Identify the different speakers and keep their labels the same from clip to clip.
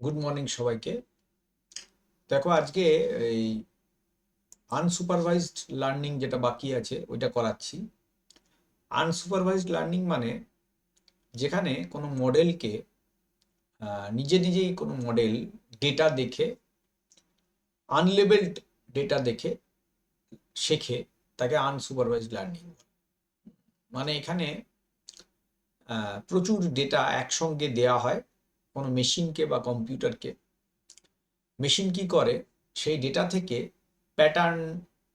Speaker 1: Good morning সবাইকে। দেখো আজকে এই আনসুপারভাইজড লার্নিং যেটা বাকি আছে ওইটা করাচ্ছি। আনসুপারভাইজড লার্নিং মানে যেখানে কোনো মডেলকে নিজে নিজেই কোনো মডেল ডেটা দেখে, আনলেবেলড ডেটা দেখে শেখে, তাকে আনসুপারভাইজড লার্নিং। মানে এখানে প্রচুর ডেটা একসঙ্গে দেয়া হয় কোনো মেশিনকে বা কম্পিউটারকে। মেশিন কি করে, সেই ডেটা থেকে প্যাটার্ন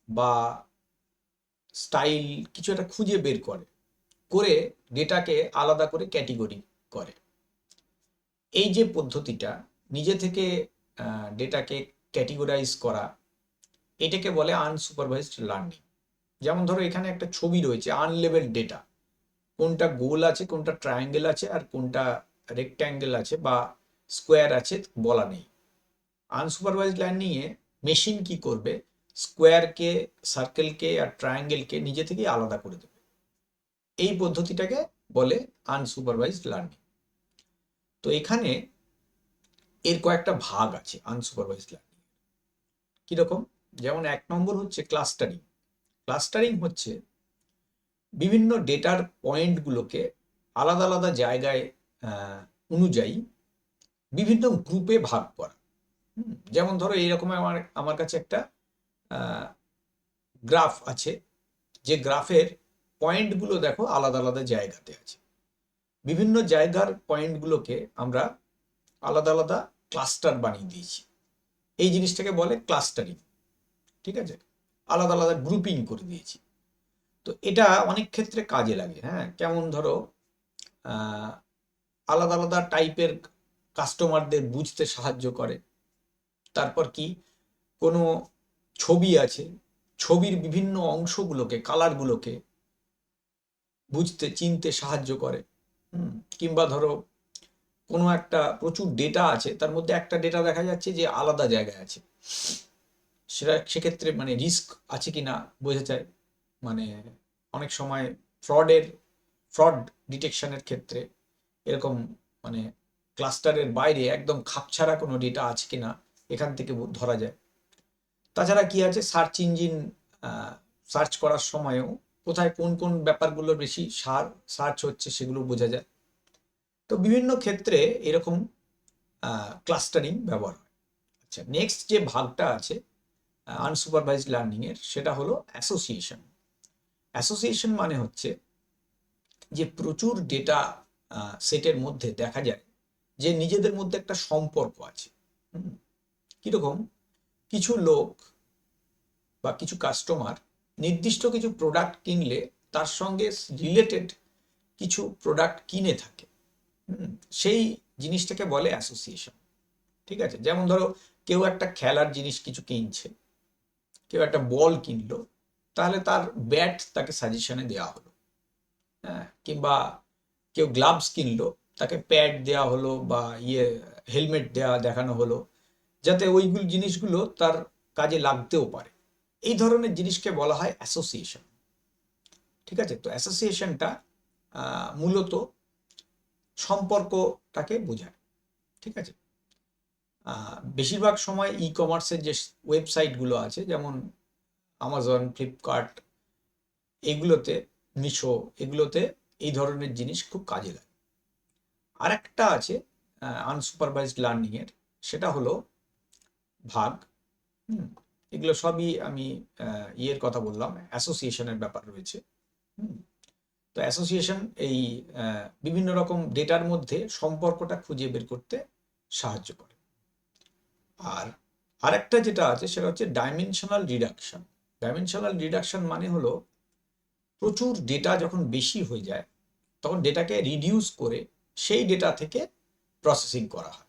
Speaker 1: বা স্টাইল কিছু একটা খুঁজে বের করে, করে ডেটাকে আলাদা করে ক্যাটেগরি করে। এই যে পদ্ধতিটা নিজে থেকে ডেটাকে ক্যাটেগরাইজ করা, এটাকে বলে আনসুপারভাইজড লার্নিং। যেমন ধরো এখানে একটা ছবি রয়েছে, আনলেবেল ডেটা, কোনটা গোল আছে, কোনটা ট্রায়াঙ্গেল আছে, আর কোনটা রেক্ট্যাঙ্গেল আছে বা স্কোয়ার আছে বলা নেই। আনসুপারভাইজড লার্নিং এ মেশিন কি করবে, স্কোয়ারকে, সার্কেলকে আর ট্রায়াঙ্গেলকে নিজে থেকেই আলাদা করে দেবে। এই পদ্ধতিটাকে বলে আনসুপারভাইজড লার্নিং। তো এখানে এর কয়েকটা ভাগ আছে আনসুপারভাইজড লার্নিং। কিরকম? যেমন 1 নম্বর হচ্ছে ক্লাস্টারিং। ক্লাস্টারিং হচ্ছে বিভিন্ন ডেটার পয়েন্টগুলোকে আলাদা আলাদা জায়গায় অনুযায়ী বিভিন্ন গ্রুপে ভাগ করা। যেমন ধরো এইরকম আমার আমার কাছে একটা গ্রাফ আছে, যে গ্রাফের পয়েন্টগুলো দেখো আলাদা আলাদা জায়গাতে আছে। বিভিন্ন জায়গার পয়েন্টগুলোকে আমরা আলাদা আলাদা ক্লাস্টার বানিয়ে দিয়েছি। এই জিনিসটাকে বলে ক্লাস্টারিং। ঠিক আছে, আলাদা আলাদা গ্রুপিং করে দিয়েছি। তো এটা অনেক ক্ষেত্রে কাজে লাগে। হ্যাঁ, কেমন ধরো আলাদা আলাদা টাইপের কাস্টমারদের বুঝতে সাহায্য করে। তারপর কি, কোনো ছবি আছে, ছবির বিভিন্ন অংশগুলোকে, কালারগুলোকে বুঝতে চিনতে সাহায্য করে। কিংবা ধরো কোনো একটা প্রচুর ডেটা আছে, তার মধ্যে একটা ডেটা দেখা যাচ্ছে যে আলাদা জায়গায় আছে, সেক্ষেত্রে মানে রিস্ক আছে কিনা বোঝা যায়। মানে অনেক সময় ফ্রড ডিটেকশনের ক্ষেত্রে এরকম মানে ক্লাস্টারের বাইরে একদম খাপছাড়া কোনো ডেটা আছে কিনা এখান থেকে ধরা যায়। তাছাড়া কি আছে, সার্চ ইঞ্জিন সার্চ করার সময়ও কোথায় কোন কোন ব্যাপারগুলো বেশি সার্চ হচ্ছে সেগুলো বোঝা যায়। তো বিভিন্ন ক্ষেত্রে এরকম ক্লাস্টারিং ব্যবহার হয়। আচ্ছা, নেক্সট যে ভাগটা আছে আনসুপারভাইজড লার্নিং এর, সেটা হলো অ্যাসোসিয়েশন। অ্যাসোসিয়েশন মানে হচ্ছে যে প্রচুর ডেটা সেটের মধ্যে দেখা যায় যে নিজেদের মধ্যে একটা সম্পর্ক আছে। কিরকম, কিছু লোক বা কিছু কাস্টমার নির্দিষ্ট কিছু প্রোডাক্ট কিনলে তার সঙ্গে রিলেটেড কিছু প্রোডাক্ট কিনে থাকে। সেই জিনিসটাকে বলে অ্যাসোসিয়েশন। ঠিক আছে, যেমন ধরো কেউ একটা খেলার জিনিস কিছু কিনছে, কেউ একটা বল কিনলো, তাহলে তার ব্যাট তাকে সাজেশনে দেওয়া হলো। হ্যাঁ, কিংবা কেউ গ্লাভস কিনলো, তাকে প্যাড দেওয়া হলো বা হেলমেট দেখানো হলো, যাতে ওইগুলো জিনিসগুলো তার কাজে লাগতেও পারে। এই ধরনের জিনিসকে বলা হয় অ্যাসোসিয়েশন। ঠিক আছে, তো অ্যাসোসিয়েশনটা মূলত সম্পর্কটাকে বোঝায়। ঠিক আছে, বেশিরভাগ সময় ই কমার্সের যে ওয়েবসাইটগুলো আছে, যেমন আমাজন, ফ্লিপকার্ট, এগুলোতে, মিশো, এগুলোতে এই ধরনের জিনিস খুব কাজে লাগে। আর একটা আছে আনসুপারভাইজড লার্নিং এর, সেটা হলো ভাগ। এগুলো সবই আমি ইয়ের কথা বললাম, অ্যাসোসিয়েশনের ব্যাপার রয়েছে। তো অ্যাসোসিয়েশন এই বিভিন্ন রকম ডেটার মধ্যে সম্পর্কটা খুঁজে বের করতে সাহায্য করে। আর আরেকটা যেটা আছে সেটা হচ্ছে ডাইমেনশনাল রিডাকশন। ডাইমেনশনাল রিডাকশন মানে হলো প্রচুর ডেটা যখন বেশি হয়ে যায়, তখন ডেটাকে রিডিউস করে সেই ডেটা থেকে প্রসেসিং করা হয়।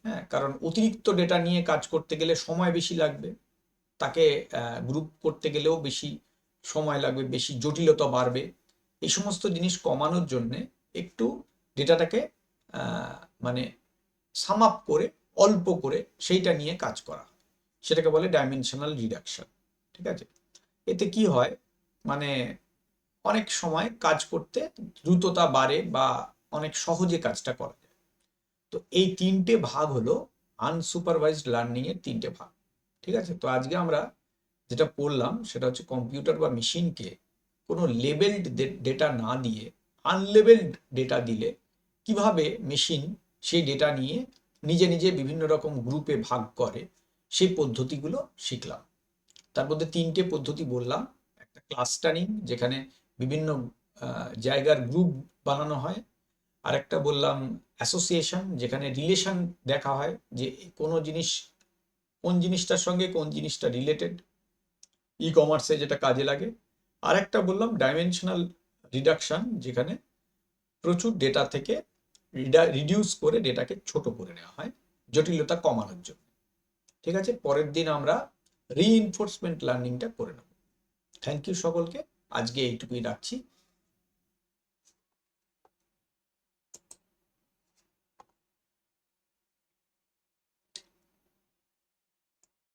Speaker 1: হ্যাঁ, কারণ অতিরিক্ত ডেটা নিয়ে কাজ করতে গেলে সময় বেশি লাগবে, তাকে গ্রুপ করতে গেলেও বেশি সময় লাগবে, বেশি জটিলতা বাড়বে। এই সমস্ত জিনিস কমানোর জন্যে একটু ডেটাটাকে মানে সাম আপ করে, অল্প করে সেইটা নিয়ে কাজ করা হয়, সেটাকে বলে ডাইমেনশনাল রিডাকশন। ঠিক আছে, এতে কি হয়, মানে অনেক সময় কাজ করতে দ্রুততা বাড়ে বা অনেক সহজে কাজটা করা যায়। তো তো এই তিনটে ভাগ হলো আনসুপারভাইজড লার্নিং এর তিনটে ভাগ। ঠিক আছে, তো আজকে আমরা যেটা পড়লাম সেটা হচ্ছে কম্পিউটার বা মেশিনকে কোনো লেবেলড ডেটা না দিয়ে আনলেবেলড ডেটা দিলে কিভাবে মেশিন সেই ডেটা নিয়ে নিজে নিজে বিভিন্ন রকম গ্রুপে ভাগ করে, সেই পদ্ধতিগুলো শিখলাম। তার মধ্যে তিনটে পদ্ধতি বললাম। একটা ক্লাস্টারিং, যেখানে বিভিন্ন জায়গার গ্রুপ বানানো হয়। আরেকটা বললাম অ্যাসোসিয়েশন, যেখানে রিলেশন দেখা হয় যে কোনো জিনিস কোন জিনিসটার সঙ্গে কোন জিনিসটা রিলেটেড, ই কমার্সে যেটা কাজে লাগে। আর একটা বললাম ডাইমেনশনাল রিডাকশন, যেখানে প্রচুর ডেটা থেকে রিডিউস করে ডেটাকে ছোট করে নেওয়া হয় জটিলতা কমানোর জন্য। ঠিক আছে, পরের দিন আমরা রিইনফোর্সমেন্ট লার্নিংটা করে নেব। থ্যাংক ইউ সকলকে, আজকে এইটুকুই রাখছি।